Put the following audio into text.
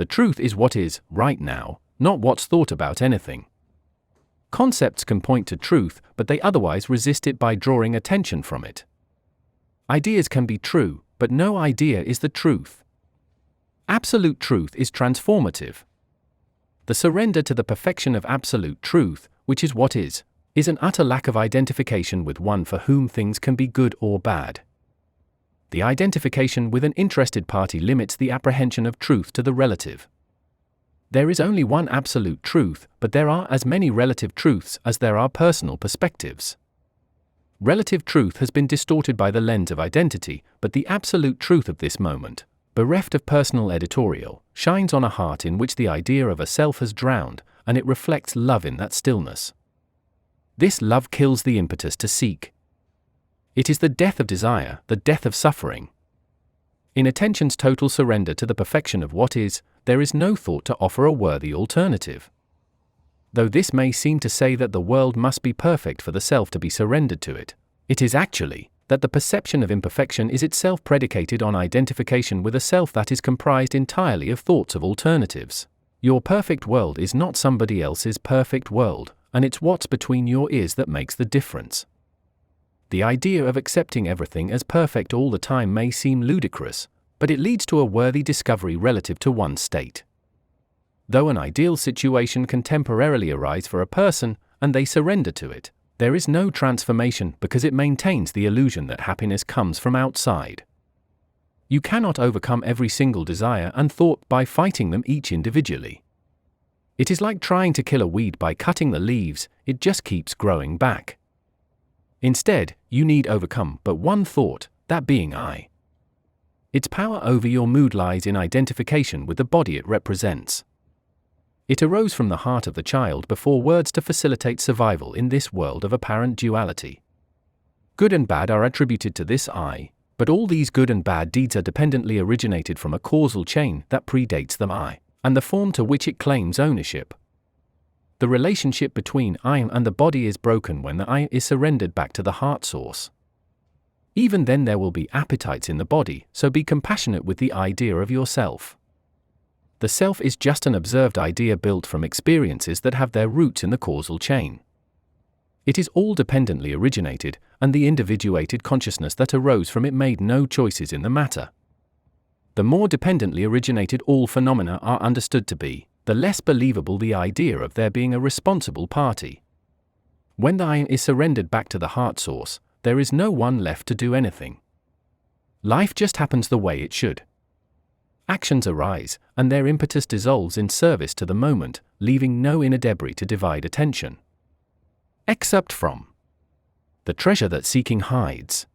The truth is what is, right now, not what's thought about anything. Concepts can point to truth, but they otherwise resist it by drawing attention from it. Ideas can be true, but no idea is the truth. Absolute truth is transformative. The surrender to the perfection of absolute truth, which is what is an utter lack of identification with one for whom things can be good or bad. The identification with an interested party limits the apprehension of truth to the relative. There is only one absolute truth, but there are as many relative truths as there are personal perspectives. Relative truth has been distorted by the lens of identity, but the absolute truth of this moment, bereft of personal editorial, shines on a heart in which the idea of a self has drowned, and it reflects love in that stillness. This love kills the impetus to seek. It is the death of desire, the death of suffering. In attention's total surrender to the perfection of what is, there is no thought to offer a worthy alternative. Though this may seem to say that the world must be perfect for the self to be surrendered to it, it is actually that the perception of imperfection is itself predicated on identification with a self that is comprised entirely of thoughts of alternatives. Your perfect world is not somebody else's perfect world, and it's what's between your ears that makes the difference. The idea of accepting everything as perfect all the time may seem ludicrous, but it leads to a worthy discovery relative to one's state. Though an ideal situation can temporarily arise for a person, and they surrender to it, there is no transformation because it maintains the illusion that happiness comes from outside. You cannot overcome every single desire and thought by fighting them each individually. It is like trying to kill a weed by cutting the leaves, it just keeps growing back. Instead, you need overcome but one thought, that being I. Its power over your mood lies in identification with the body it represents. It arose from the heart of the child before words to facilitate survival in this world of apparent duality. Good and bad are attributed to this I, but all these good and bad deeds are dependently originated from a causal chain that predates the I, and the form to which it claims ownership. The relationship between I and the body is broken when the I is surrendered back to the heart source. Even then there will be appetites in the body, so be compassionate with the idea of yourself. The self is just an observed idea built from experiences that have their roots in the causal chain. It is all dependently originated, and the individuated consciousness that arose from it made no choices in the matter. The more dependently originated all phenomena are understood to be, the less believable the idea of there being a responsible party. When the I is surrendered back to the heart source, there is no one left to do anything. Life just happens the way it should. Actions arise, and their impetus dissolves in service to the moment, leaving no inner debris to divide attention. Excerpt from The Treasure That Seeking Hides.